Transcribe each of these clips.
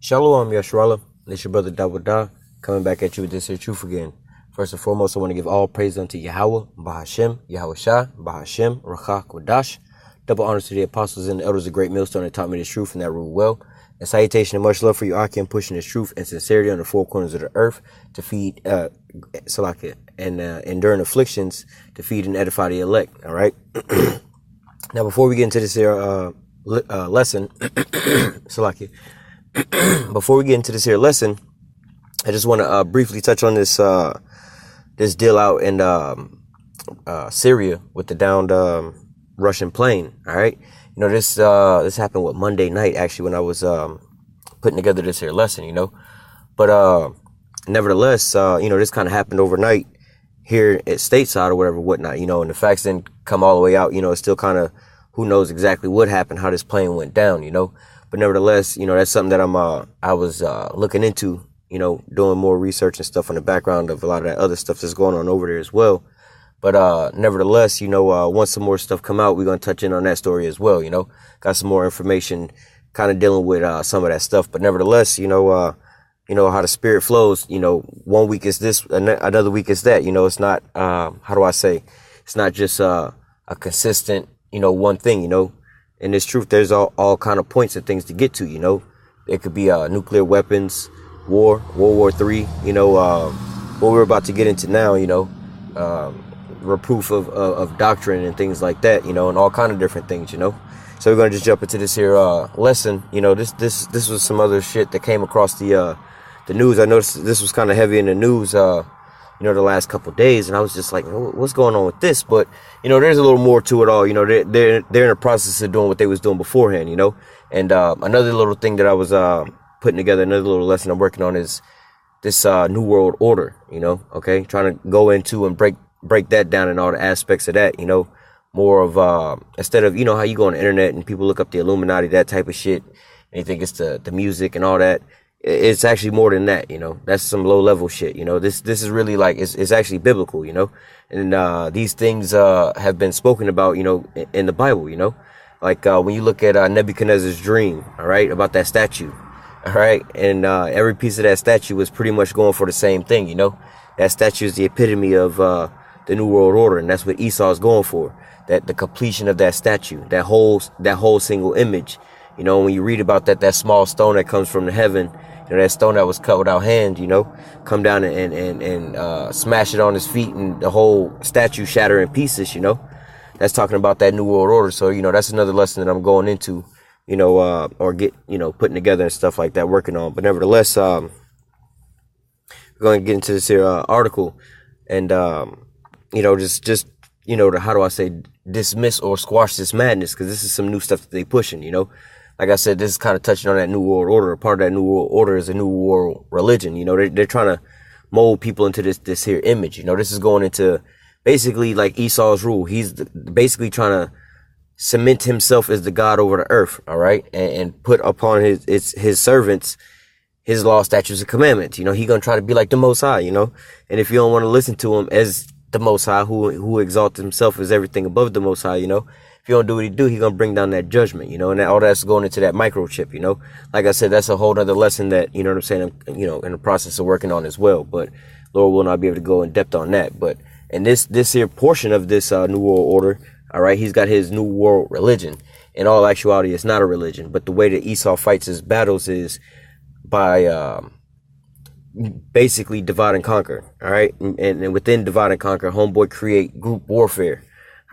Shalom, Yashrala. It's your brother Dawudah coming back at you with this here truth again. First and foremost, I want to give all praise unto Yahweh, Bahashem, Yahweh Shah, Bahashem, Rachak, Wadash. Double honors to the apostles and the elders of Great Millstone that taught me this truth and that rule well. And salutation and much love for you, Akim, pushing this truth and sincerity on the four corners of the earth to feed, Salakia, and enduring afflictions to feed and edify the elect. All right. Now, before we get into this here lesson, Salakia. Before we get into this here lesson, I just want to briefly touch on this this deal out in Syria with the downed Russian plane. All right, you know this happened Monday night actually when I was putting together this here lesson. But nevertheless, this kind of happened overnight here at stateside or whatnot. And the facts didn't come all the way out. It's still kind of who knows exactly what happened, how this plane went down. But nevertheless, that's something that I was looking into, doing more research and stuff on the background of a lot of that other stuff that's going on over there as well. But nevertheless, once some more stuff come out, we're going to touch in on that story as well. Got some more information kind of dealing with some of that stuff. But nevertheless, how the spirit flows, 1 week is this, another week is that. It's not, how do I say, it's not just a consistent, one thing, In this truth, there's all kind of points and things to get to, It could be nuclear weapons, World War III, what we're about to get into now, reproof of doctrine and things like that, and all kind of different things, So we're going to just jump into this here lesson. This was some other shit that came across the news. I noticed this was kind of heavy in the news, the last couple of days, and I was just like, what's going on with this? But, there's a little more to it all. They're in the process of doing what they was doing beforehand, And another little thing that I was putting together, another little lesson I'm working on is this New World Order, okay? Trying to go into and break that down and all the aspects of that, more of, instead of, how you go on the internet and people look up the Illuminati, that type of shit, and you think it's the music and all that. It's actually more than that, that's some low level shit, this is really like, it's actually biblical, and, these things, have been spoken about, in the Bible, like, when you look at, Nebuchadnezzar's dream, all right, about that statue, all right, and, every piece of that statue was pretty much going for the same thing, that statue is the epitome of, the New World Order, and that's what Esau is going for, that the completion of that statue, that whole single image, when you read about that small stone that comes from the heaven, that stone that was cut without hand, come down and smash it on his feet and the whole statue shatter in pieces, that's talking about that New World Order. So, that's another lesson that I'm going into, or get, putting together and stuff like that, working on. But nevertheless, we're going to get into this here article and, just, how do I say, dismiss or squash this madness, because this is some new stuff that they pushing, Like I said, this is kind of touching on that New World Order. Part of that New World Order is a New World religion. They're trying to mold people into this here image. This is going into basically like Esau's rule. He's basically trying to cement himself as the God over the earth. All right. And put upon his servants his law, statutes, and commandments. He's going to try to be like the Most High, And if you don't want to listen to him as the Most High, who exalts himself as everything above the Most High, if you don't do what he do, he's going to bring down that judgment, and all that's going into that microchip, Like I said, that's a whole other lesson that, what I'm saying, I'm, in the process of working on as well. But Lord will not be able to go in depth on that. But in this here portion of this New World Order, all right, he's got his New World religion. In all actuality, it's not a religion. But the way that Esau fights his battles is by basically divide and conquer, all right? And within divide and conquer, homeboy create group warfare.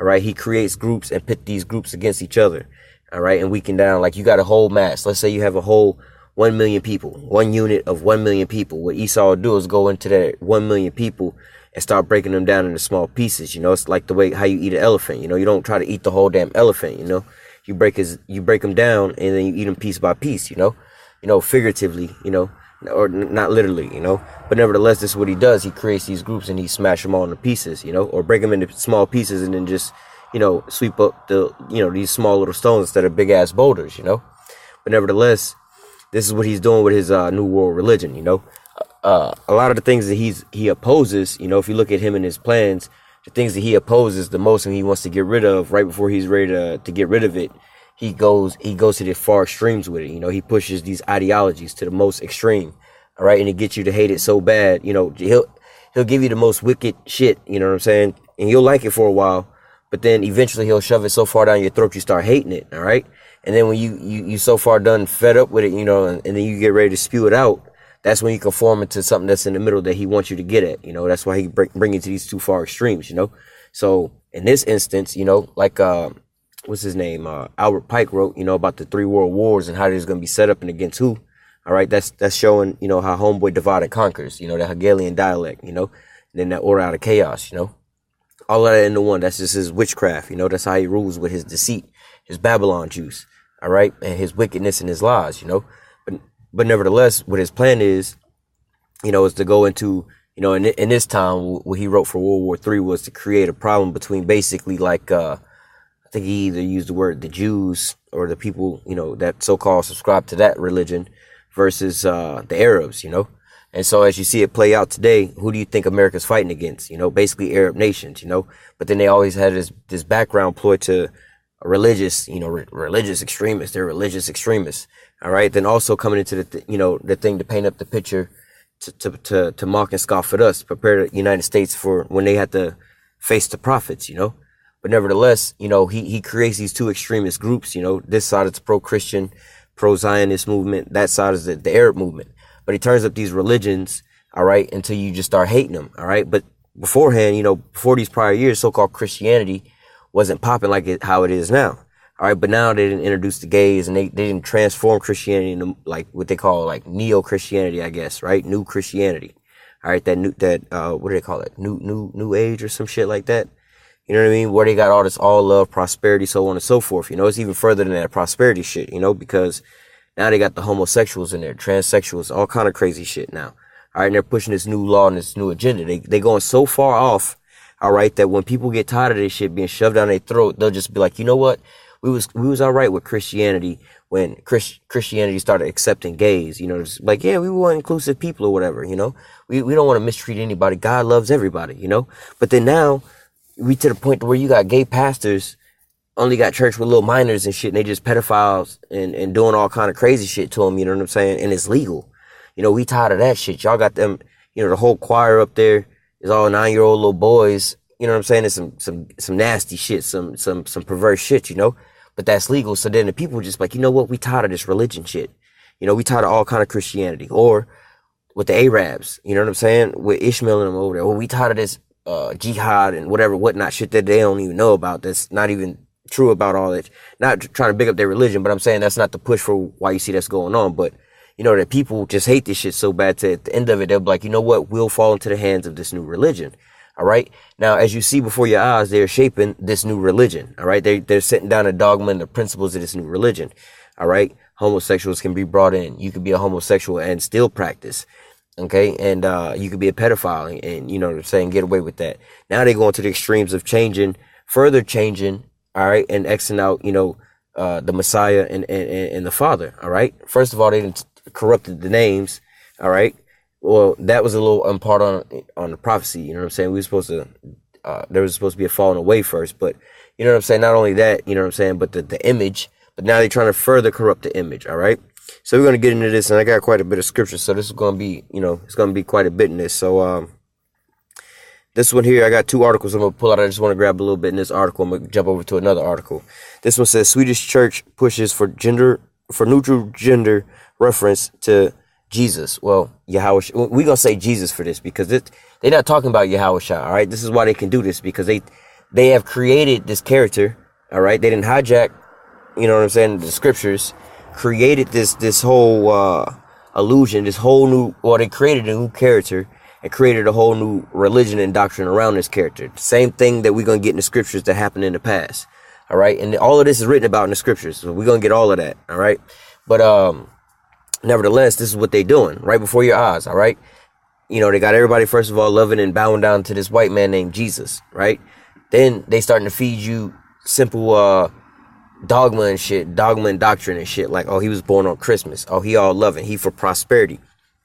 All right, he creates groups and pit these groups against each other. All right, and weaken down. Like you got a whole mass. Let's say you have a whole 1 million people, one unit of 1 million people. What Esau will do is go into that 1 million people and start breaking them down into small pieces. It's like the way how you eat an elephant. You don't try to eat the whole damn elephant. You break them down and then you eat them piece by piece. Figuratively. Or not literally, but nevertheless, this is what he does. He creates these groups and he smash them all into pieces, or break them into small pieces and then just, sweep up the, these small little stones instead of big ass boulders, but nevertheless, this is what he's doing with his, New World religion, a lot of the things that he opposes, if you look at him and his plans, the things that he opposes the most and he wants to get rid of right before he's ready to get rid of it, he goes to the far extremes with it. You know, he pushes these ideologies to the most extreme. All right. And it gets you to hate it so bad. You know, he'll give you the most wicked shit. You know what I'm saying? And you'll like it for a while, but then eventually he'll shove it so far down your throat you start hating it. All right. And then when you so far done fed up with it, you know, and then you get ready to spew it out, that's when you conform into something that's in the middle that he wants you to get at. You know, that's why he bring you to these two far extremes, you know. So in this instance, you know, like what's his name? Albert Pike wrote, you know, about the 3 world wars and how there's going to be set up and against who. All right. That's showing, you know, how homeboy divide and conquers, you know, the Hegelian dialect, you know, and then that order out of chaos, you know, all of that into one. That's just his witchcraft. You know, that's how he rules, with his deceit, his Babylon juice. All right. And his wickedness and his lies, you know, but nevertheless, what his plan is, you know, is to go into, you know, in this time, what he wrote for World War III was to create a problem between basically like, I think he either used the word the Jews or the people, you know, that so-called subscribe to that religion versus the Arabs, you know. And so as you see it play out today, who do you think America's fighting against? You know, basically Arab nations, you know. But then they always had this background ploy to religious, you know, religious extremists. They're religious extremists. All right. Then also coming into the thing to paint up the picture to mock and scoff at us, prepare the United States for when they had to face the prophets, you know. But nevertheless, you know, he creates these two extremist groups. You know, this side is pro-Christian, pro-Zionist movement. That side is the Arab movement. But he turns up these religions, all right, until you just start hating them, all right. But beforehand, you know, before these prior years, so-called Christianity wasn't popping like how it is now. All right. But now they didn't introduce the gays, and they didn't transform Christianity into like what they call like neo-Christianity, I guess. Right. New Christianity. All right. What do they call it? New age or some shit like that. You know what I mean? Where they got all this all love, prosperity, so on and so forth. You know, it's even further than that prosperity shit, you know, because now they got the homosexuals in there, transsexuals, all kind of crazy shit now. All right. And they're pushing this new law and this new agenda. They going so far off. All right. That when people get tired of this shit being shoved down their throat, they'll just be like, you know what? We was all right with Christianity when Christianity started accepting gays. You know, it's like, yeah, we want inclusive people or whatever, you know. We don't want to mistreat anybody. God loves everybody, you know. But then now we to the point where you got gay pastors only got church with little minors and shit, and they just pedophiles and doing all kind of crazy shit to them, you know what I'm saying? And it's legal. You know, we tired of that shit. Y'all got them, you know, the whole choir up there is all 9-year-old little boys. You know what I'm saying? It's some nasty shit, some perverse shit, you know? But that's legal. So then the people just like, you know what? We tired of this religion shit. You know, we tired of all kind of Christianity. Or with the Arabs, you know what I'm saying? With Ishmael and them over there. Well, we tired of this jihad and whatnot shit that they don't even know about. That's not even true about all that. Not trying to big up their religion, but I'm saying that's not the push for why you see that's going on. But, you know, that people just hate this shit so bad to at the end of it, they'll be like, you know what? We'll fall into the hands of this new religion. All right. Now, as you see before your eyes, they're shaping this new religion. All right. They're setting down the dogma and the principles of this new religion. All right. Homosexuals can be brought in. You could be a homosexual and still practice. Okay. And, you could be a pedophile and, you know what I'm saying, get away with that. Now they're going to the extremes of further changing. All right. And Xing out, you know, the Messiah and the Father. All right. First of all, they didn't corrupted the names. All right. Well, that was a little part on the prophecy. You know what I'm saying? We were supposed to, there was supposed to be a falling away first, but you know what I'm saying? Not only that, you know what I'm saying, but the image, but now they're trying to further corrupt the image. All right. So we're going to get into this, and I got quite a bit of scripture. So this is going to be, you know, it's going to be quite a bit in this. So, this one here, I got 2 articles I'm going to pull out. I just want to grab a little bit in this article. I'm going to jump over to another article. This one says Swedish church pushes for neutral gender reference to Jesus. Well, Yahweh, we're going to say Jesus for this because they're not talking about Yahweh Shah. All right. This is why they can do this, because they have created this character. All right. They didn't hijack, you know what I'm saying, the scriptures, created this whole, illusion, this whole new, well, they created a new character and created a whole new religion and doctrine around this character. The same thing that we're going to get in the scriptures that happened in the past. All right. And all of this is written about in the scriptures. So we're going to get all of that. All right. But, nevertheless, this is what they're doing right before your eyes. All right. You know, they got everybody, first of all, loving and bowing down to this white man named Jesus. Right. Then they starting to feed you simple, dogma and shit, dogma and doctrine and shit. Like, oh, he was born on Christmas. Oh, he all loving. He for prosperity.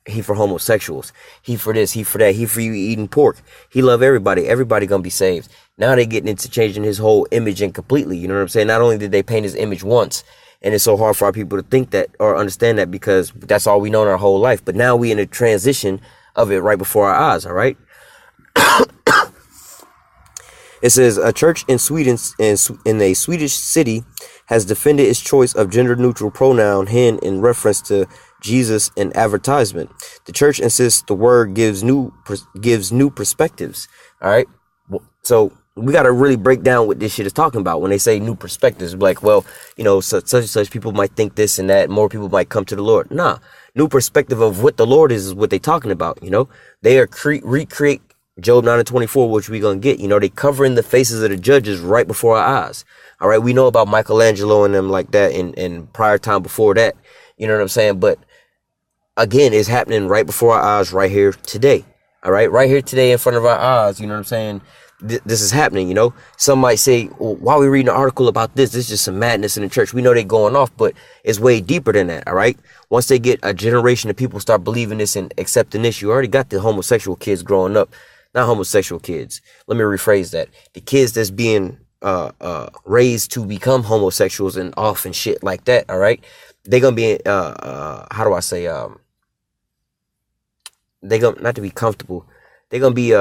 He for homosexuals. He for this. He for that. He for you eating pork. He love everybody. Everybody gonna be saved. Now they getting into changing his whole image and completely. You know what I'm saying? Not only did they paint his image once, and it's so hard for our people to think that or understand that because that's all we know in our whole life. But now we in a transition of it right before our eyes. All right. It says a church in Sweden, in a Swedish city, has defended its choice of gender-neutral pronoun "hen" in reference to Jesus in advertisement. The church insists the word gives new perspectives. All right, so we got to really break down what this shit is talking about when they say new perspectives. Like, well, you know, such and such people might think this and that. More people might come to the Lord. Nah, new perspective of what the Lord is what they talking about. You know, they are recreate Job 9:24, which we gonna get. You know, they covering the faces of the judges right before our eyes. All right, we know about Michelangelo and them like that in prior time before that. You know what I'm saying? But again, it's happening right before our eyes right here today. All right here today in front of our eyes. You know what I'm saying? This is happening. You know, some might say, well, why are we reading an article about this? This is just some madness in the church. We know they're going off, but it's way deeper than that. All right. Once they get a generation of people start believing this and accepting this, you already got the homosexual kids growing up. Not homosexual kids. Let me rephrase that. The kids that's being raised to become homosexuals and off and shit like that. All right. They're going to be, how do I say, they're going to, not to be comfortable. They're going to be, you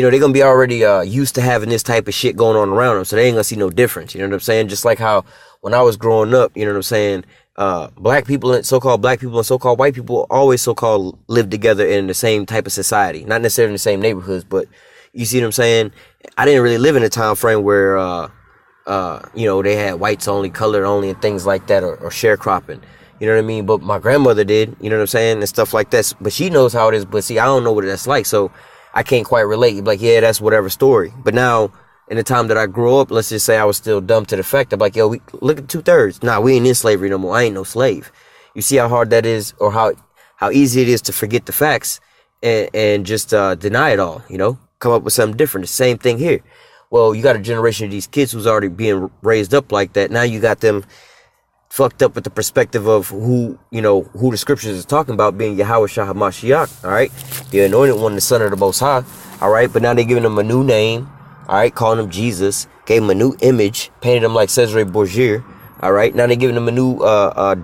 know, they're going to be already used to having this type of shit going on around them. So they ain't going to see no difference. You know what I'm saying? Just like how when I was growing up, you know what I'm saying? Black people and so-called white people always so-called live together in the same type of society. Not necessarily in the same neighborhoods, but you see what I'm saying? I didn't really live in a time frame where, you know, they had whites only, colored only, and things like that, or sharecropping. You know what I mean? But my grandmother did, you know what I'm saying? And stuff like that. But she knows how it is. But see, I don't know what that's like. So I can't quite relate. You're like, yeah, that's whatever story. But now, in the time that I grew up, let's just say I was still dumb to the fact. I'm like, yo, look at 2/3. Nah, we ain't in slavery no more. I ain't no slave. You see how hard that is, or how easy it is to forget the facts and just deny it all, you know? Come up with something different. The same thing here. Well, you got a generation of these kids who's already being raised up like that. Now you got them fucked up with the perspective of who the scriptures is talking about being Yahweh Shah HaMashiach, all right? The anointed one, the son of the Most High, all right? But now they're giving him a new name, all right? Calling him Jesus, gave him a new image, painted him like Cesare Borgia, all right? Now they're giving him a new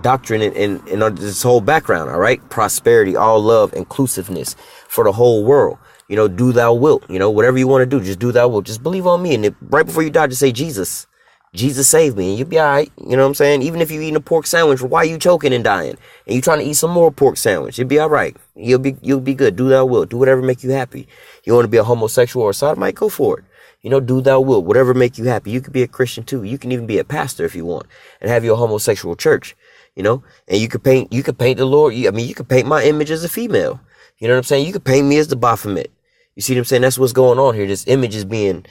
doctrine and this whole background, all right? Prosperity, all love, inclusiveness for the whole world. You know, do thou wilt, you know, whatever you want to do, just do thou wilt. Just believe on me. And right before you die, just say Jesus. Jesus saved me, and you'll be all right. You know what I'm saying? Even if you're eating a pork sandwich, why are you choking and dying? And you trying to eat some more pork sandwich, you'll be all right. You'll be good. Do thou wilt. Do whatever make you happy. You want to be a homosexual or a sodomite? Go for it. You know, do thou wilt. Whatever make you happy. You could be a Christian too. You can even be a pastor if you want, and have your homosexual church. You know, and you could paint the Lord. I mean, you could paint my image as a female. You know what I'm saying? You could paint me as the Baphomet. You see what I'm saying? That's what's going on here. This image is being,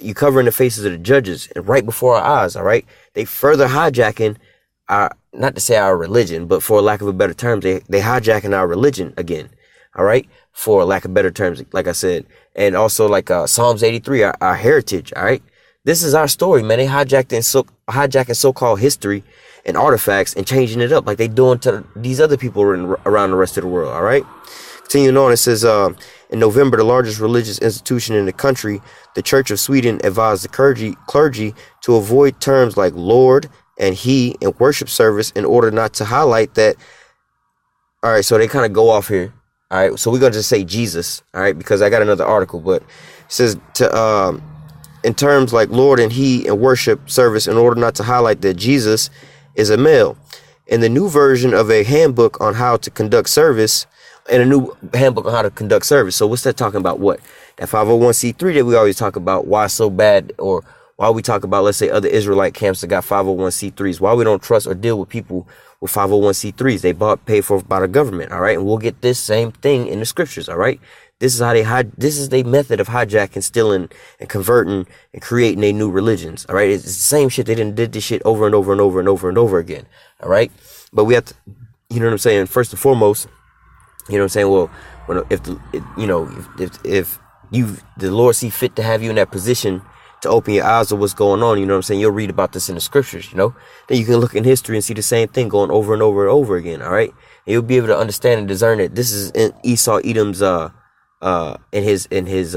you covering the faces of the judges and right before our eyes, all right? They further hijacking our, not to say our religion, but for lack of a better term, they hijacking our religion again, all right? For lack of better terms, like I said. And also like Psalms 83, our heritage, all right? This is our story, man. They hijacking so-called history and artifacts and changing it up like they doing to these other people around the rest of the world, all right? Continuing on, it says, in November, the largest religious institution in the country, the Church of Sweden, advised the clergy to avoid terms like Lord and He in worship service in order not to highlight that. All right, so they kind of go off here. All right, so we're going to just say Jesus, all right, because I got another article, but it says in terms like Lord and He in worship service in order not to highlight that Jesus is a male. In the new version of a handbook on how to conduct service, and a new handbook on how to conduct service. So what's that talking about? What? That 501c3 that we always talk about. Why so bad? Or why we talk about, let's say, other Israelite camps that got 501c3s. Why we don't trust or deal with people with 501c3s. They paid for by the government. All right. And we'll get this same thing in the scriptures. All right. This is how this is their method of hijacking, stealing, and converting and creating their new religions. All right. It's the same shit. They did this shit over and over and over and over and over again. All right. But we have to, you know what I'm saying? First and foremost, you know what I'm saying? Well, if the Lord see fit to have you in that position to open your eyes to what's going on. You know what I'm saying? You'll read about this in the scriptures, you know. Then you can look in history and see the same thing going over and over and over again. All right. And you'll be able to understand and discern that this is in Esau Edom's in his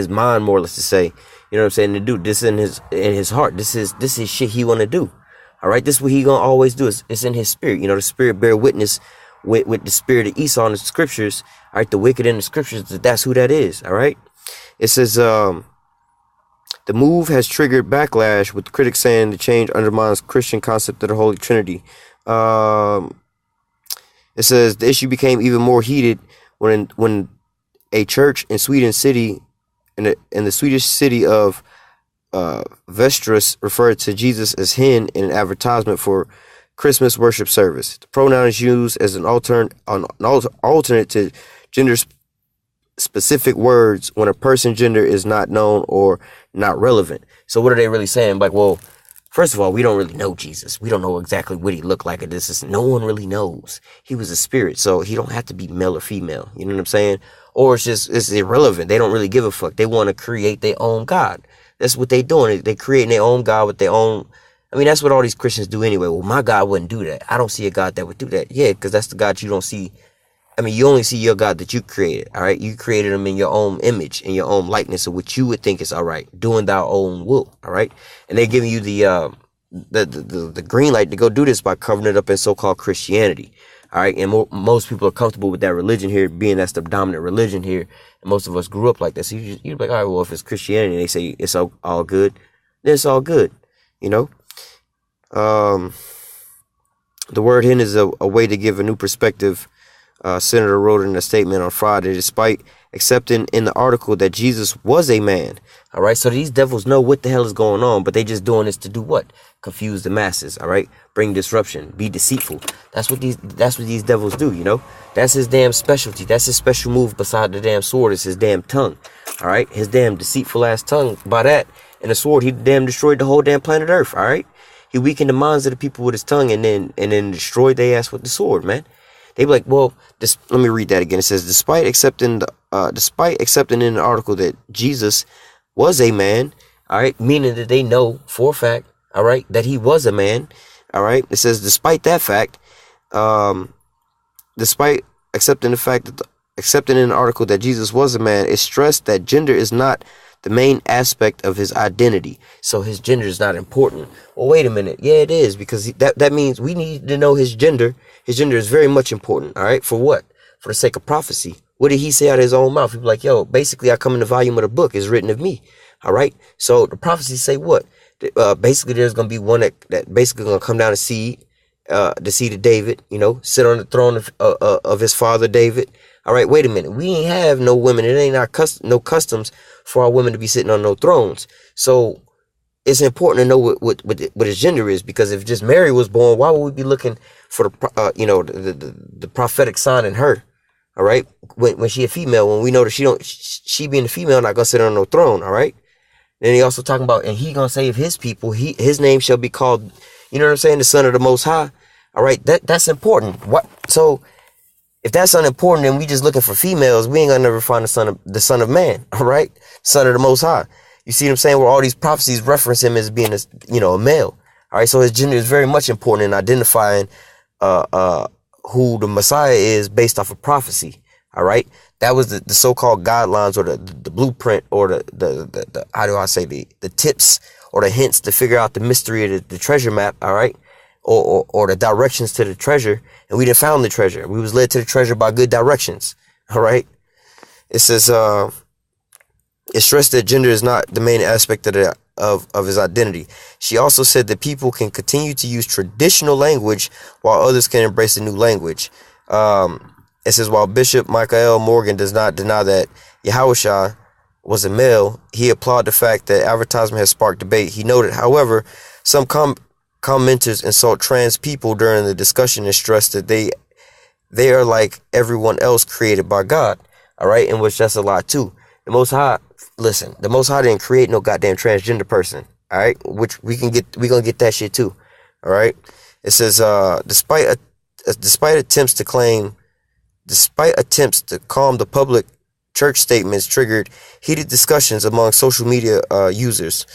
mind, more or less to say, you know what I'm saying, to do this in his heart. This is shit he want to do. All right, this is what he gonna always do. It's in his spirit. You know, the spirit bear witness with the spirit of Esau in the scriptures. All right, the wicked in the scriptures. That's who that is. All right, it says the move has triggered backlash, with critics saying the change undermines Christian concept of the Holy Trinity. It says the issue became even more heated when a church in Sweden city, in the Swedish city of Västerås, referred to Jesus as hen in an advertisement for Christmas worship service. The pronoun is used as an alternate to gender specific words when a person's gender is not known or not relevant. So what are they really saying? Like, well, first of all, we don't really know Jesus. We don't know exactly what he looked like. No one really knows. He was a spirit, so he don't have to be male or female. You know what I'm saying? Or it's irrelevant. They don't really give a fuck. They want to create their own God. That's what they doing. They creating their own God with their own. I mean, that's what all these Christians do anyway. Well, my God wouldn't do that. I don't see a God that would do that. Yeah, because that's the God you don't see. I mean, you only see your God that you created. All right, you created him in your own image, in your own likeness of what you would think is all right, doing thy own will. All right, and they're giving you the green light to go do this by covering it up in so-called Christianity. All right, and most people are comfortable with that religion here, being that's the dominant religion here, and most of us grew up like that. So you're like, all right, well, if it's Christianity, and they say it's all good, then it's all good, you know. The word hen is a way to give a new perspective. Senator wrote in a statement on Friday, despite accepting in the article that Jesus was a man. All right, so these devils know what the hell is going on, but they just doing this to do what? Confuse the masses. All right, bring disruption, be deceitful. That's what these devils do. You know, that's his damn specialty. That's his special move. Beside the damn sword is his damn tongue. All right, his damn deceitful ass tongue. By that and the sword, he damn destroyed the whole damn planet Earth. All right, he weakened the minds of the people with his tongue, and then destroyed their ass with the sword, man. They be like, well, let me read that again. It says, despite accepting in the article that Jesus was a man, all right, meaning that they know for a fact, all right, that he was a man, all right. It says, despite that fact, despite accepting the fact that accepting in the article that Jesus was a man, it stressed that gender is not the main aspect of his identity. So his gender is not important. Well, wait a minute. Yeah, it is, because that means we need to know his gender. His gender is very much important. All right. For what? For the sake of prophecy. What did he say out of his own mouth? He'd be like, yo, basically, I come in the volume of the book. It's written of me. All right. So the prophecies say what? Basically, there's going to be one that basically going to come down the seed of David, you know, sit on the throne of his father David. All right, wait a minute. We ain't have no women. It ain't no customs for our women to be sitting on no thrones. So it's important to know what his gender is, because if just Mary was born, why would we be looking for the prophetic sign in her? All right, when she a female, when we know that she being a female not gonna sit on no throne. All right. Then he also talking about, and he gonna save his people. His name shall be called, you know what I'm saying, the Son of the Most High. All right, that's important. What? So if that's unimportant and we just looking for females, we ain't gonna never find the son of man. All right, Son of the Most High. You see what I'm saying? Where all these prophecies reference him as being a male. All right, so his gender is very much important in identifying who the Messiah is based off of prophecy. All right, that was the so-called guidelines, or the blueprint, or the how do I say, the tips or the hints to figure out the mystery of the treasure map. All right, or the directions to the treasure. And we didn't found the treasure. We was led to the treasure by good directions. All right. It says, it stressed that gender is not the main aspect of his identity. She also said that people can continue to use traditional language while others can embrace a new language. It says, while Bishop Michael Morgan does not deny that Yahushua was a male, he applauded the fact that advertisement has sparked debate. He noted, however, some commenters insult trans people during the discussion and stress that they are like everyone else created by God. All right, in which that's a lie too. The Most High, listen, the Most High didn't create no goddamn transgender person. All right, which we gonna get that shit too. All right, it says despite attempts to calm the public church statements triggered heated discussions among social media users.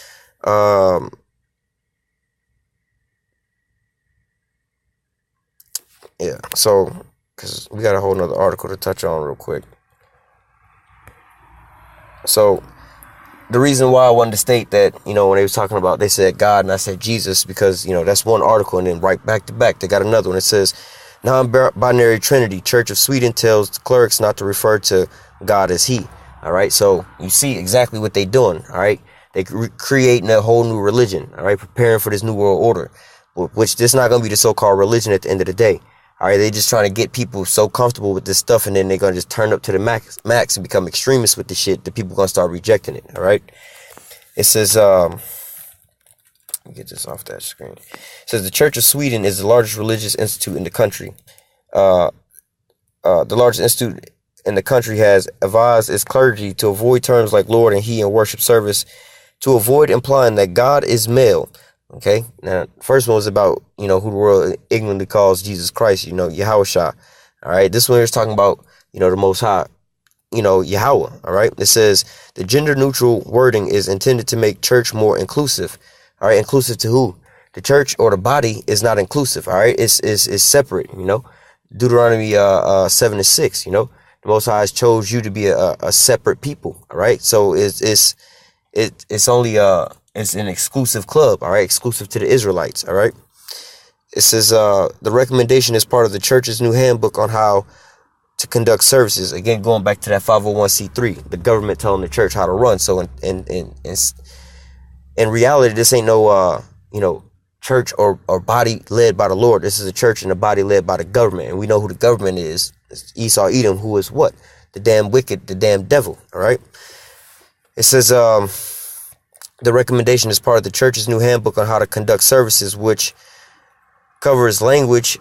Yeah, so, because we got a whole nother article to touch on real quick. So, the reason why I wanted to state that, when they was talking about, they said God and I said Jesus, because, that's one article, and then right back to back, they got another one. It says, non-binary Trinity, Church of Sweden tells clerics not to refer to God as he. All right, so you see exactly what they doing. All right, they creating a whole new religion. All right, preparing for this new world order, which this not gonna be the so-called religion at the end of the day. All right, they just trying to get people so comfortable with this stuff, and then they're gonna just turn up to the max and become extremists with the shit. The people gonna start rejecting it. All right, it says, let me get this off that screen. It says the Church of Sweden is the largest religious institute in the country. The largest institute in the country has advised its clergy to avoid terms like Lord and He in worship service, to avoid implying that God is male. Okay, now first one was about, who the world ignorantly calls Jesus Christ, Yahushua. All right, this one is talking about, the Most High, Yahweh. All right, it says the gender neutral wording is intended to make church more inclusive. All right, inclusive to who? The church or the body is not inclusive. All right, it's separate. Deuteronomy 7:6. The Most High chose you to be a separate people. All right, so it's only it's an exclusive club, all right, exclusive to the Israelites, all right. It says the recommendation is part of the church's new handbook on how to conduct services. Again, going back to that 501c3, the government telling the church how to run. So in reality, this ain't no church or body led by the Lord. This is a church and a body led by the government, and we know who the government is. It's Esau Edom, who is what? The damn wicked, the damn devil. All right. It says the recommendation is part of the church's new handbook on how to conduct services, which covers language,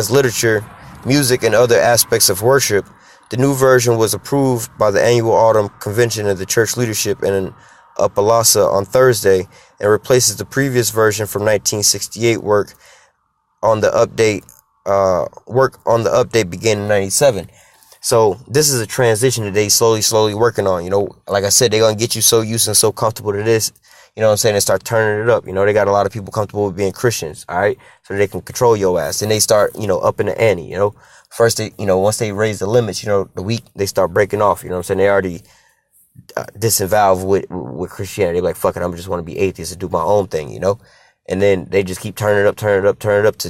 literature, music, and other aspects of worship. The new version was approved by the annual autumn convention of the church leadership in Uppalasa on Thursday, and replaces the previous version from 1968. Work on the update began in 1997. So this is a transition that they slowly working on. Like I said, they're going to get you so used and so comfortable to this, and start turning it up. They got a lot of people comfortable with being Christians, all right, so they can control your ass. And they start, up in the ante, First, they, once they raise the limits, the weak, they start breaking off, They already disavowed with Christianity. They're like, fuck it, I just want to be atheist and do my own thing, And then they just keep turning it up to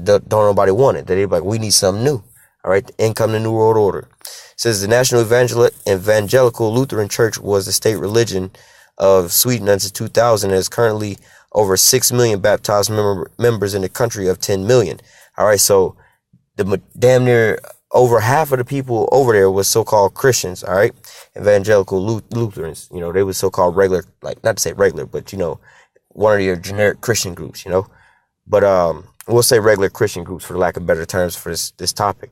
don't nobody want it. They're like, we need something new. All right, in come the New World Order. It says the National Evangelical Lutheran Church was the state religion of Sweden until 2000, and is currently over 6 million baptized members in the country of 10 million. All right, so the damn near over half of the people over there was so-called Christians. All right, evangelical Lutherans. They were so-called regular, like not to say regular, but one of your generic Christian groups. But we'll say regular Christian groups for lack of better terms for this topic.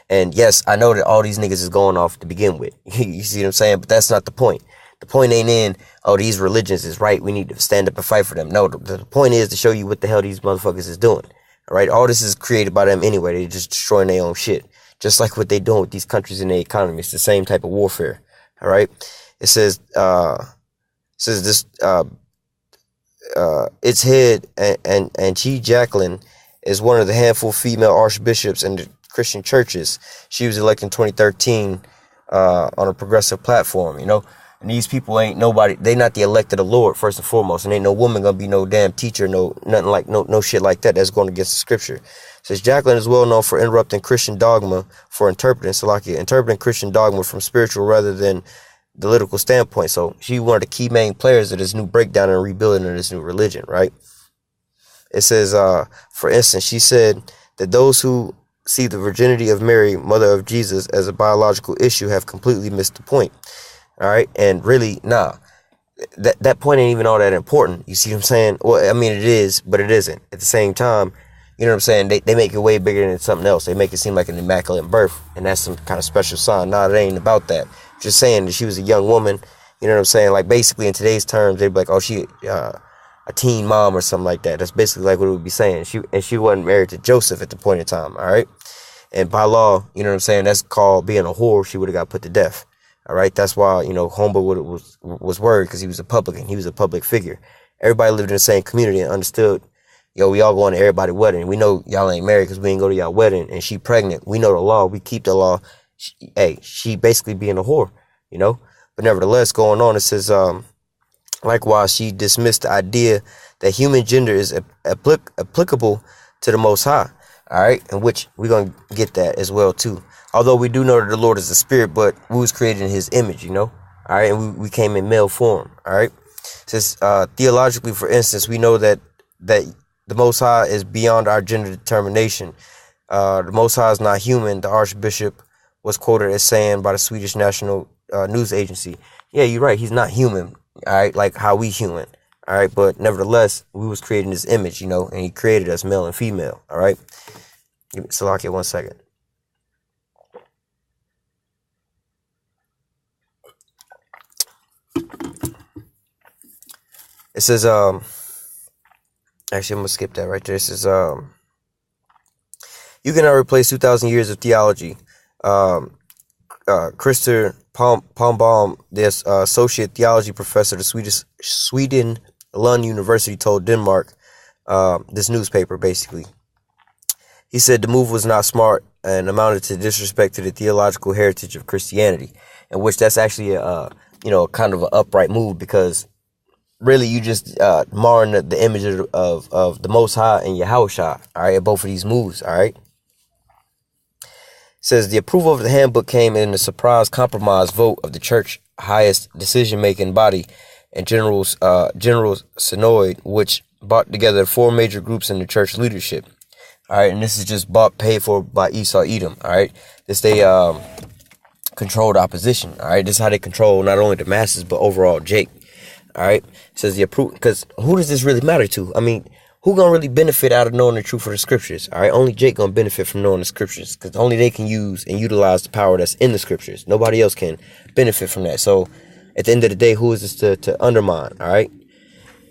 And yes, I know that all these niggas is going off to begin with. You see what I'm saying? But that's not the point. The point ain't in, these religions is right, we need to stand up and fight for them. No, the point is to show you what the hell these motherfuckers is doing. All right? All this is created by them anyway. They're just destroying their own shit. Just like what they doing with these countries and their economy. It's the same type of warfare. All right? It says this, its head, and G. Jacqueline is one of the handful of female archbishops in the Christian churches. She was elected in 2013 on a progressive platform, And these people ain't nobody. They not the elected of the Lord, first and foremost. And ain't no woman gonna be no damn teacher, nothing like no shit like that. That's going against the scripture. It says Jacqueline is well known for interrupting Christian dogma, for interpreting Christian dogma from spiritual rather than the political standpoint. So she one of the key main players of this new breakdown and rebuilding of this new religion, right? It says, for instance, she said that those who see the virginity of Mary, mother of Jesus, as a biological issue have completely missed the point. All right. And really, nah, that point ain't even all that important. You see what I'm saying? Well, I mean, it is, but it isn't. At the same time, you know what I'm saying? They make it way bigger than something else. They make it seem like an immaculate birth, and that's some kind of special sign. Nah, it ain't about that. Just saying that she was a young woman. You know what I'm saying? Like, basically, in today's terms, they'd be like, oh, she a teen mom or something like that. That's basically like what it would be saying. She wasn't married to Joseph at the point in time. All right. And by law, you know what I'm saying, that's called being a whore. She would have got put to death. All right. That's why, you know, homeboy was worried, because he was a publican. He was a public figure. Everybody lived in the same community and understood, yo, we all going to everybody's wedding. We know y'all ain't married because we ain't go to y'all wedding, and she pregnant. We know the law. We keep the law. She basically being a whore, you know. But nevertheless, going on, it says, likewise, she dismissed the idea that human gender is applicable to the Most High. All right, in which we're gonna get that as well too. Although we do know that the Lord is a spirit, but we was created in His image, you know. All right, and we came in male form. All right, since theologically, for instance, we know that the Most High is beyond our gender determination. The Most High is not human. The Archbishop was quoted as saying by the Swedish National News Agency. Yeah, you're right. He's not human. All right, like how we human. All right, but nevertheless, we was created in His image, you know, and He created us male and female. All right, give me Salakia 1 second. It says, actually, I'm gonna skip that right there. It says, you cannot replace 2,000 years of theology. Christer Palmbaum, the associate theology professor at Sweden Lund University, told Denmark, this newspaper basically. He said the move was not smart and amounted to disrespect to the theological heritage of Christianity, in which that's actually a kind of an upright move, because really you just marring the image of the Most High and Yahushua, all right, at both of these moves, all right. It says the approval of the handbook came in a surprise compromise vote of the church highest decision-making body and General Synod, which brought together 4 major groups in the church leadership. All right, and this is just paid for by Esau Edom. All right, this they controlled opposition. All right, this is how they control not only the masses but overall Jake. All right, it says the approval, because who does this really matter to? I mean, who gonna really benefit out of knowing the truth of the scriptures? All right, only Jake gonna benefit from knowing the scriptures, because only they can use and utilize the power that's in the scriptures. Nobody else can benefit from that. So at the end of the day, who is this to undermine? All right.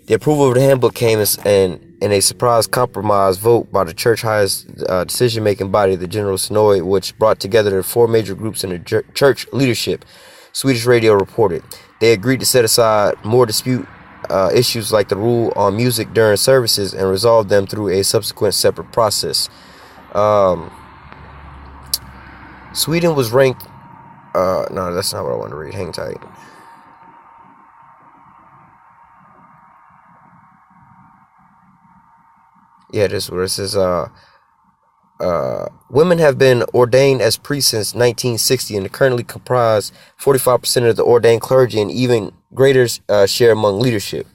The approval of the handbook came in a surprise compromise vote by the church highest decision-making body, the General Synod, which brought together the 4 major groups in the church leadership. Swedish radio reported they agreed to set aside more dispute issues like the rule on music during services and resolve them through a subsequent separate process. Sweden was ranked. No, that's not what I want to read. Hang tight. Yeah, this is where it says, women have been ordained as priests since 1960 and currently comprise 45% of the ordained clergy and even greater share among leadership.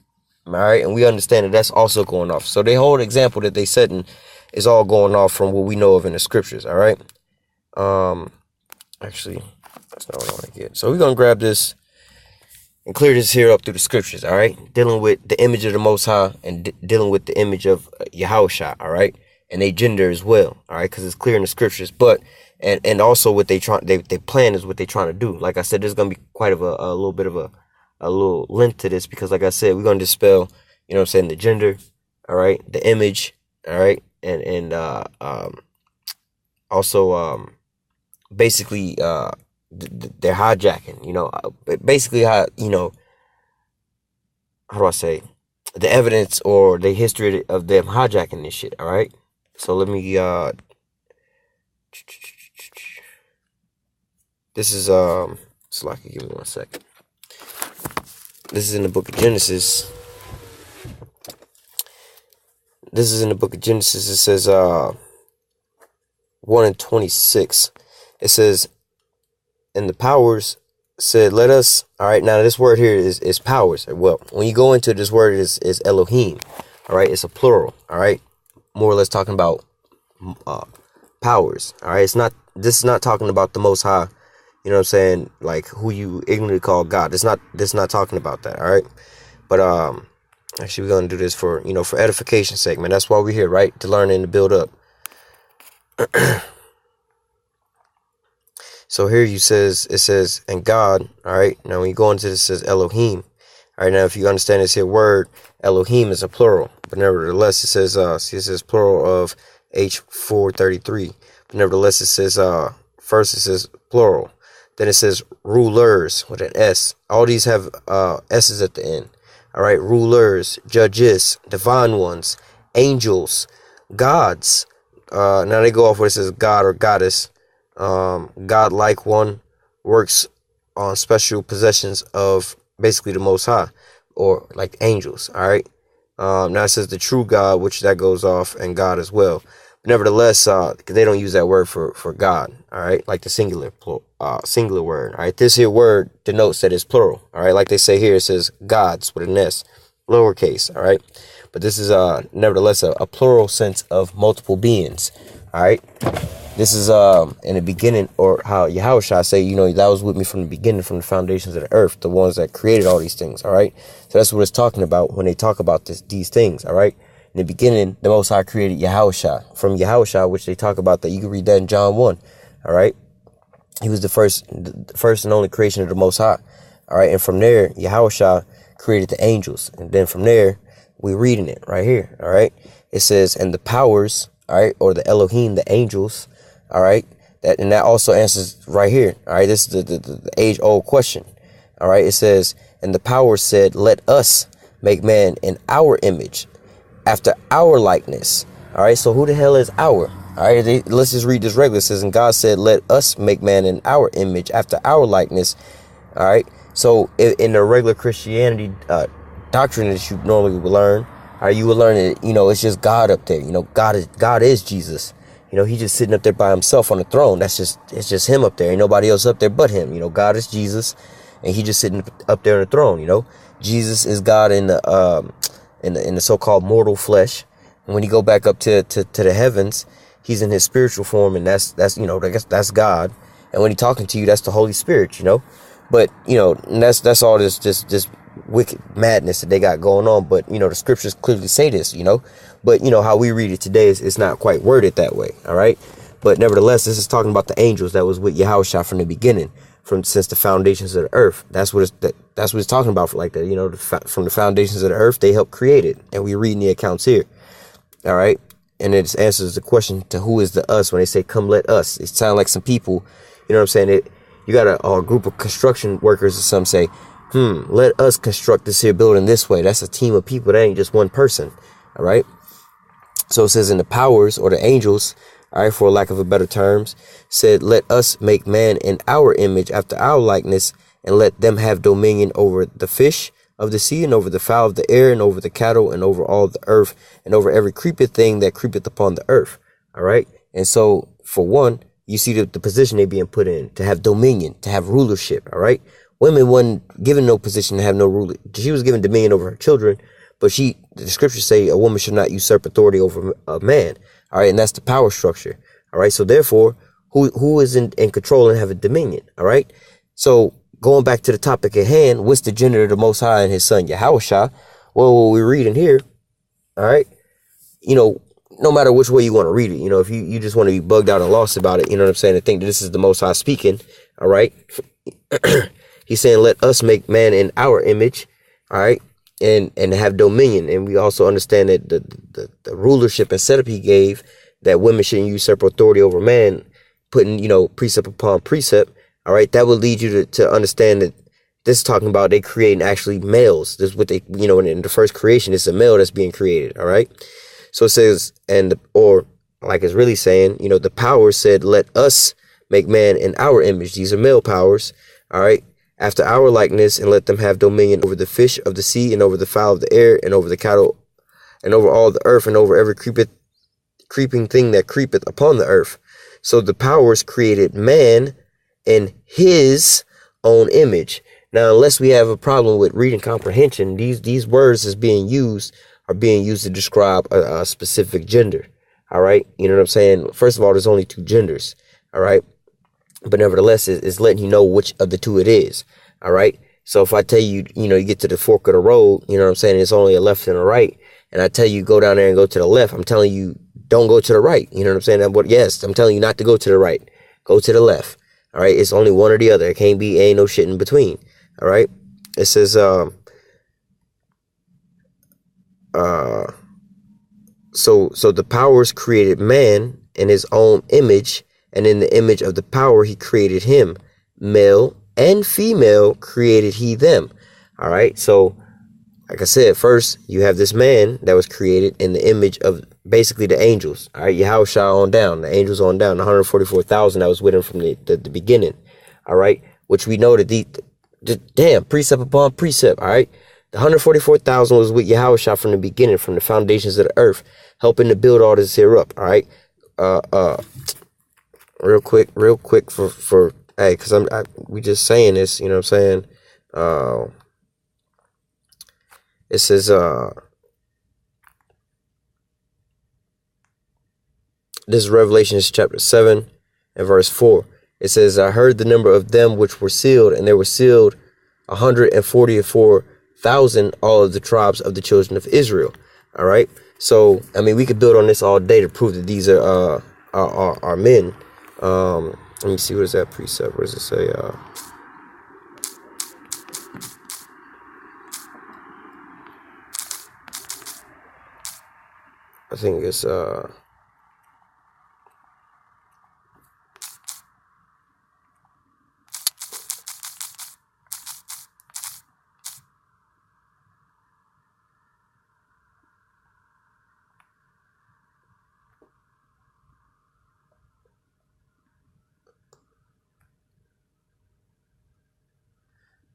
All right, and we understand that that's also going off. So the whole example that they setting is all going off from what we know of in the scriptures. All right. Actually, that's not what I want to get. So we're gonna grab this and clear this here up through the scriptures, all right? Dealing with the image of the Most High and dealing with the image of Yahushua, all right? And they gender as well, all right? Because it's clear in the scriptures. But, and also what they plan is what they trying to do. Like I said, there's going to be quite of a little bit of a little length to this, because like I said, we're going to dispel, you know what I'm saying, the gender, all right? The image, all right? And also, basically, they're hijacking, you know, basically how, you know, how do I say, the evidence or the history of them hijacking this shit, all right? So let me, this is, Slacky, give me 1 second. This is in the book of Genesis. This is in the book of Genesis. It says, 1:26. It says, and the powers said, let us, all right, now this word here is powers. Well, when you go into this word, is Elohim, all right, it's a plural, all right, more or less talking about powers, all right, this is not talking about the Most High, you know what I'm saying, like who you ignorantly call God. This is not talking about that, all right, but actually we're going to do this for, you know, for edification's sake, man. That's why we're here, right, to learn and to build up. So here it says, and God, all right, now when you go into this, it says Elohim. All right, now if you understand this here word, Elohim is a plural, but nevertheless, it says plural of H433. But nevertheless, it says, first it says plural. Then it says rulers with an S. All these have S's at the end. All right, rulers, judges, divine ones, angels, gods. Now they go off where it says God or goddess. God-like one works on special possessions of basically the Most High, or like angels. All right. Now it says the true God, which that goes off, and God as well. But nevertheless, they don't use that word for God. All right, like the singular word. All right, this here word denotes that it's plural. All right, like they say here, it says gods with an S, lowercase. All right, but this is nevertheless a plural sense of multiple beings. All right. This is in the beginning, or how Yahushua say, that was with me from the beginning, from the foundations of the earth, the ones that created all these things. All right. So that's what it's talking about when they talk about these things. All right. In the beginning, the Most High created Yahushua, from Yahushua, which they talk about that. You can read that in John 1. All right. He was the first and only creation of the Most High. All right. And from there, Yahushua created the angels. And then from there, we're reading it right here. All right. It says, and the powers, all right, or the Elohim, the angels. All right. That also answers right here. All right. This is the age old question. All right. It says, and the power said, let us make man in our image, after our likeness. All right. So who the hell is our? All right. Let's just read this regular. It says, and God said, let us make man in our image, after our likeness. All right. So in the regular Christianity doctrine that you normally would learn, you would learn that, it's just God up there. God is Jesus. He's just sitting up there by himself on the throne. It's just him up there. Ain't nobody else up there but him. God is Jesus, and he just sitting up there on the throne. Jesus is God in the so-called mortal flesh. And when you go back up to the heavens, he's in his spiritual form, and that's that's God. And when he's talking to you, that's the Holy Spirit. But and that's all this wicked madness that they got going on. But the scriptures clearly say this. But how we read it today is not quite worded that way. All right. But nevertheless, this is talking about the angels that was with Yahushua from the beginning, since the foundations of the earth. That's what it's talking about, for like that. From the foundations of the earth, they helped create it, and we reading the accounts here. All right. And it answers the question to who is the us when they say, come, let us. It sounds like some people, what I'm saying? You got a group of construction workers, or some say, let us construct this here building this way. That's a team of people. That ain't just one person. All right. So it says, in the powers, or the angels, all right, for lack of a better terms, said, let us make man in our image, after our likeness, and let them have dominion over the fish of the sea, and over the fowl of the air, and over the cattle, and over all the earth, and over every creeping thing that creepeth upon the earth. All right. And so, for one, you see the position they being put in, to have dominion, to have rulership. All right. Women wasn't given no position to have no ruler. She was given dominion over her children, but the scriptures say a woman should not usurp authority over a man. All right. And that's the power structure. All right. So therefore, who is in control and have a dominion? All right. So going back to the topic at hand, what's the gender of the Most High and his son Yahushua? Well, what we're reading here, all right, no matter which way you want to read it, if you just want to be bugged out and lost about it, you know what I'm saying, and think that this is the Most High speaking, all right, he's saying, let us make man in our image, all right, and have dominion. And we also understand that the rulership and setup he gave, that women shouldn't usurp authority over man, putting, precept upon precept. All right. That would lead you to understand that this is talking about they creating actually males. This is what they, in the first creation, it's a male that's being created. All right. So it says, or like it's really saying, the power said, let us make man in our image. These are male powers. All right. After our likeness, and let them have dominion over the fish of the sea, and over the fowl of the air, and over the cattle, and over all the earth, and over every creeping thing that creepeth upon the earth. So the powers created man in his own image. Now, unless we have a problem with reading comprehension, these words are being used to describe a specific gender. All right. You know what I'm saying? First of all, there's only two genders. All right. But nevertheless, it's letting you know which of the two it is. All right. So if I tell you, you get to the fork of the road, you know what I'm saying? It's only a left and a right. And I tell you, go down there and go to the left. I'm telling you, don't go to the right. You know what I'm saying? Yes, I'm telling you not to go to the right. Go to the left. All right. It's only one or the other. It ain't no shit in between. All right. It says, so the powers created man in his own image, and in the image of the power he created him, male and female created he them. All right, so like I said, first you have this man that was created in the image of basically the angels. All right, Yahushua on down, the angels on down, the 144,000 that was with him from the beginning. All right, which we know that damn, precept upon precept. All right, the 144,000 was with Yahushua from the beginning, from the foundations of the earth, helping to build all this here up. All right, real quick for hey, because we just saying this, you know what I'm saying? It says this is Revelation chapter 7 and verse 4. It says, I heard the number of them which were sealed, and there were sealed 144,000, all of the tribes of the children of Israel. All right. So, I mean, we could build on this all day to prove that these are men. Let me see, what is that precept? What does it say? I think it's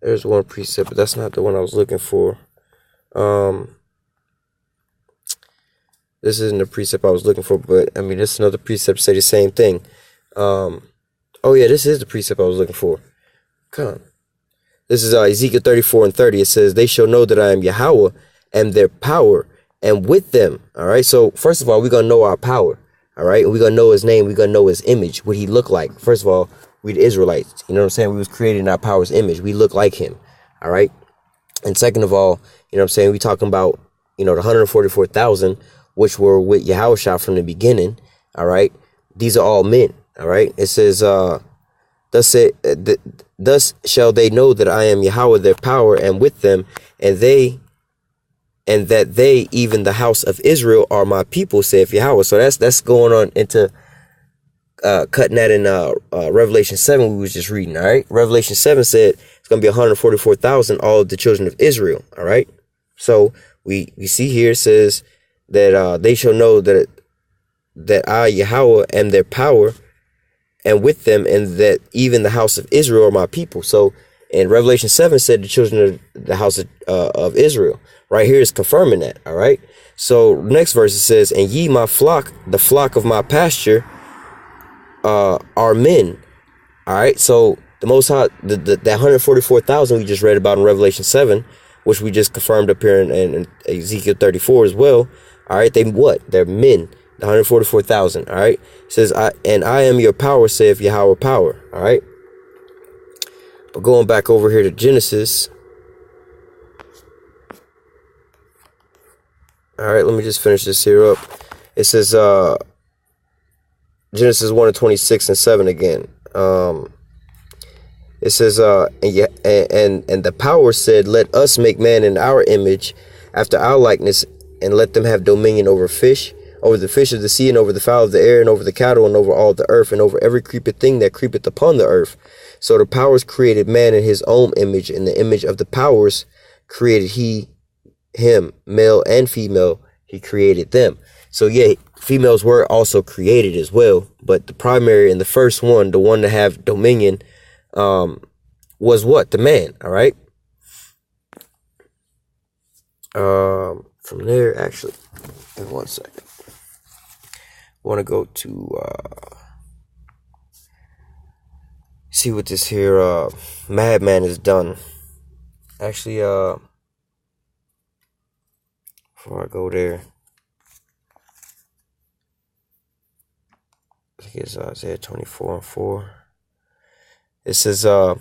there's one precept, but that's not the one I was looking for. This isn't the precept I was looking for, but I mean, this is another precept say the same thing. Oh yeah, this is the precept I was looking for. Come on. This is Ezekiel 34 and 30. It says, they shall know that I am Yahweh and their power and with them. All right. So first of all, we're going to know our power. All right. And we're going to know his name. We're going to know his image, what he looked like. First of all, we the Israelites, you know what I'm saying? We was created in our power's image. We look like him. All right. And second of all, you know what I'm saying? We talking about, you know, the 144,000, which were with Yahushua from the beginning. All right. These are all men. All right. It says, thus shall they know that I am Yahweh, their power, and with them, and that they, even the house of Israel, are my people, saith Yahweh. So that's going on into cutting that in Revelation 7 we was just reading. All right. Revelation 7 said it's going to be 144,000, all of the children of Israel. All right. So we see here it says that they shall know that I, Yahweh, am their power, and with them, and that even the house of Israel are my people. So in Revelation 7 said the children of the house of Israel. Right here is confirming that. All right. So next verse it says, and ye my flock, the flock of my pasture, are men. All right. So the Most High, that 144,000 we just read about in Revelation 7, which we just confirmed up here in Ezekiel 34 as well. All right. They're men. The 144,000. All right. It says, I am your power, saith Yahweh power. All right. But going back over here to Genesis. All right. Let me just finish this here up. It says, Genesis 1 and 26 and 7 again. It says, and the power said, let us make man in our image, after our likeness, and let them have dominion over fish, over the fish of the sea, and over the fowl of the air, and over the cattle, and over all the earth, and over every creeping thing that creepeth upon the earth. So the powers created man in his own image. In the image of the powers created he him, male and female, he created them. So yeah, females were also created as well. But the primary and the first one, the one to have dominion, was what? The man. All right. From there, actually, in 1 second. I want to go to see what this here madman has done. Actually, before I go there, I think it's Isaiah 24 and 4. It says, the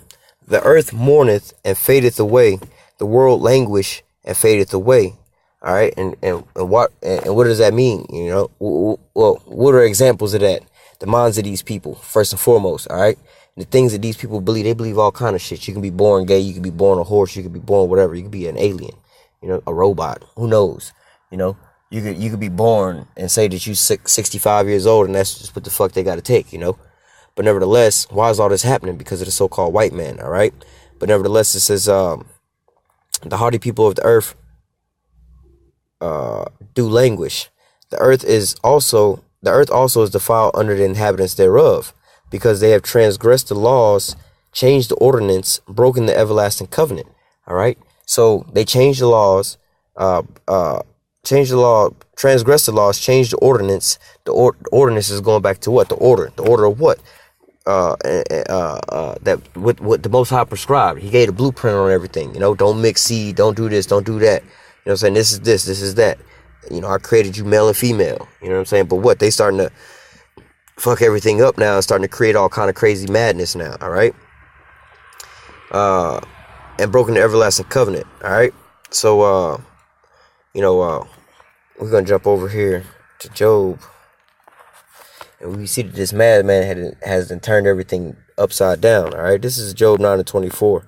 earth mourneth and fadeth away, the world languish and fadeth away. All right, and what does that mean? You know, well, what are examples of that? The minds of these people, first and foremost. All right, the things that these people believe. They believe all kind of shit. You can be born gay. You can be born a horse. You can be born whatever. You can be an alien. You know, a robot. Who knows? You know, You could be born and say that you 65 years old, and that's just what the fuck they got to take, you know. But nevertheless, why is all this happening? Because of the so-called white man, all right? But nevertheless, it says the hardy people of the earth do languish. The earth also is defiled under the inhabitants thereof, because they have transgressed the laws, changed the ordinance, broken the everlasting covenant. All right. So they changed the laws, transgressed the laws, changed the ordinance. The ordinance is going back to what? The order of what? That what the Most High prescribed. He gave a blueprint on everything. You know, don't mix seed, don't do this, don't do that. You know what I'm saying? This is that. You know, I created you male and female. You know what I'm saying? But what? They starting to fuck everything up now, starting to create all kind of crazy madness now. All right. And broken the everlasting covenant. All right. So, we're going to jump over here to Job. And we see that this madman has turned everything upside down. All right. This is Job 9:24. All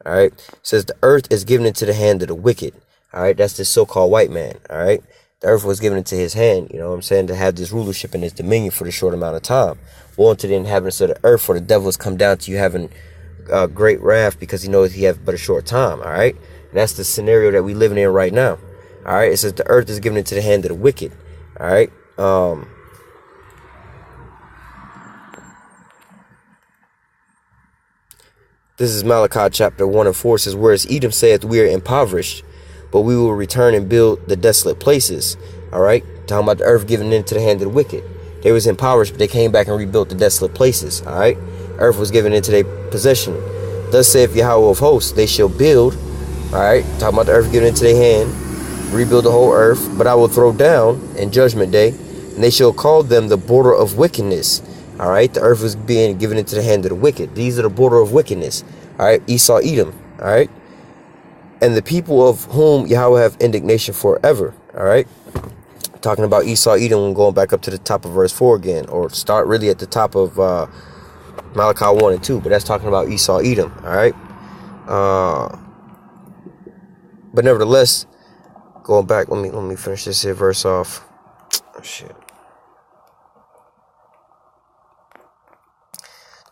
right. It says the earth is given into the hand of the wicked. All right. That's this so-called white man. All right. The earth was given into his hand, you know what I'm saying, to have this rulership and this dominion for the short amount of time. Woe unto the inhabitants of the earth, for the devil has come down to you having great wrath, because he knows he has but a short time. All right. And that's the scenario that we living in right now. All right. It says the earth is given into the hand of the wicked. All right. This is Malachi chapter 1:4. It says, whereas Edom saith, we are impoverished, but we will return and build the desolate places. All right. Talking about the earth given into the hand of the wicked. They was impoverished, but they came back and rebuilt the desolate places. All right. Earth was given into their possession. Thus saith Yahweh of hosts, they shall build. All right. Talking about the earth given into their hand, rebuild the whole earth, but I will throw down in judgment day, and they shall call them the border of wickedness. All right. The earth was being given into the hand of the wicked. These are the border of wickedness. All right. Esau, Edom. All right. And the people of whom Yahweh have indignation forever. All right. Talking about Esau, Edom, and going back up to the top of verse 4 again, or start really at the top of Malachi 1 and 2. But that's talking about Esau, Edom. All right. But nevertheless, going back, let me finish this here verse off. Oh, shit.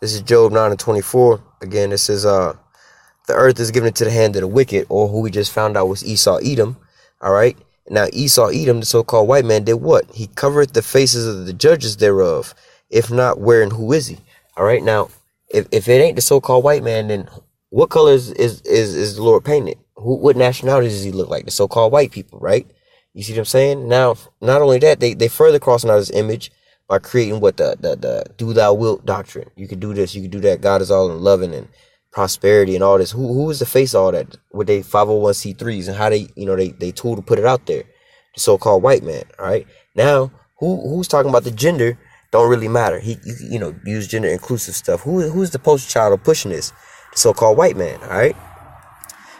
This is Job 9:24. Again, it says, the earth is given into the hand of the wicked, or who we just found out was Esau, Edom. All right. Now, Esau, Edom, the so-called white man, did what? He covereth the faces of the judges thereof. If not, where and who is he? All right. Now, if it ain't the so-called white man, then what color is the Lord painted? What nationality does he look like? The so-called white people, right? You see what I'm saying? Now, not only that, they further crossing out his image by creating what the do thou wilt doctrine. You can do this, you can do that. God is all in loving and prosperity and all this. Who is the face of all that with they 501c3s and how they tool to put it out there? The so-called white man. All right. Now, who's talking about the gender don't really matter. He use gender inclusive stuff. Who's the poster child of pushing this? The so-called white man. All right.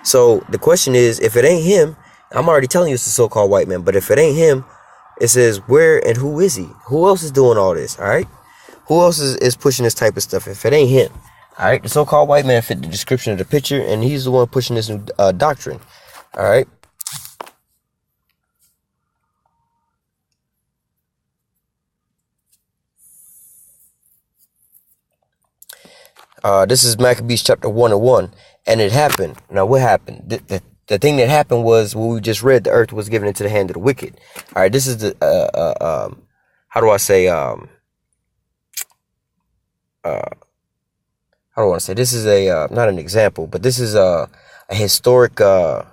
So the question is, if it ain't him, I'm already telling you it's the so-called white man. But if it ain't him, it says where and who is he? Who else is doing all this? All right. Who else is pushing this type of stuff? If it ain't him. All right, the so-called white man fit the description of the picture, and he's the one pushing this new doctrine. All right. This is Maccabees chapter 1:1, and it happened. Now, what happened? The thing that happened was what we just read. The earth was given into the hand of the wicked. All right, this is the how do I say I don't want to say this is a not an example, but this is a historic like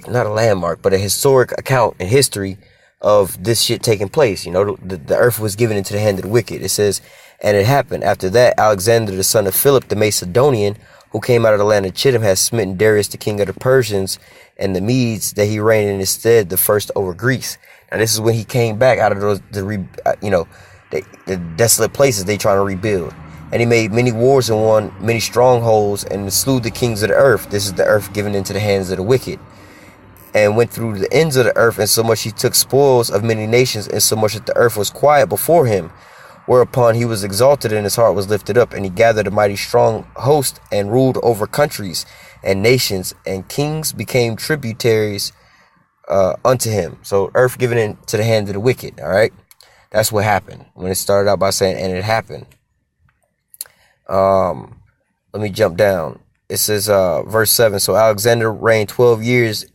not a landmark, but a historic account in history of this shit taking place. You know, the earth was given into the hand of the wicked. It says, and it happened after that, Alexander the son of Philip the Macedonian, who came out of the land of Chittim, has smitten Darius the king of the Persians and the Medes, that he reigned in his stead the first over Greece. Now this is when he came back out of those the desolate places they trying to rebuild. And he made many wars and won many strongholds and slew the kings of the earth. This is the earth given into the hands of the wicked. And went through the ends of the earth, and so much he took spoils of many nations, and so much that the earth was quiet before him. Whereupon he was exalted, and his heart was lifted up, and he gathered a mighty strong host, and ruled over countries and nations, and kings became tributaries unto him. So earth given into the hand of the wicked. All right, that's what happened when it started out by saying, and it happened. Let me jump down. It says, verse 7. So Alexander reigned 12 years,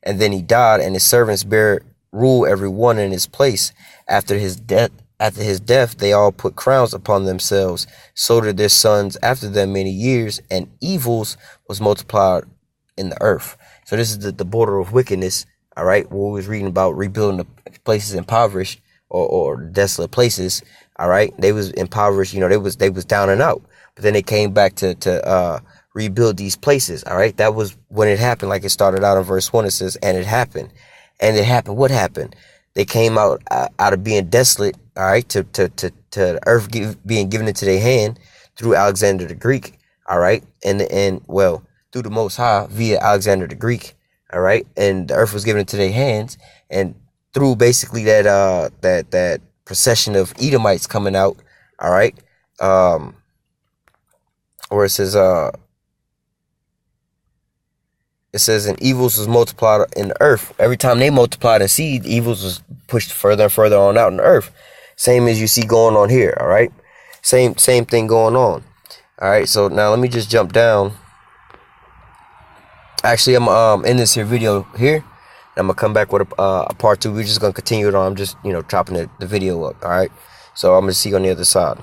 and then he died, and his servants bare rule every one in his place. After his death, they all put crowns upon themselves. So did their sons after them many years, and evils was multiplied in the earth. So this is the border of wickedness. All right, what we was reading about rebuilding the places impoverished or desolate places. All right, they was impoverished. You know, they was down and out, but then they came back to rebuild these places. All right, that was when it happened. Like it started out in verse 1. It says, and it happened, and it happened. What happened? They came out of being desolate. All right, to the earth being given into their hand through Alexander the Greek. All right, and well, through the Most High via Alexander the Greek. All right, and the earth was given into their hands, and through basically that procession of Edomites coming out. All right, where it says and evils was multiplied in the earth. Every time they multiplied in seed, evils was pushed further and further on out in the earth. Same as you see going on here. All right, same thing going on. All right, so now let me just jump down. Actually, I'm in this here video here. I'm gonna come back with a part 2. We're just gonna continue it on. I'm just chopping the video up. All right, so I'm gonna see you on the other side.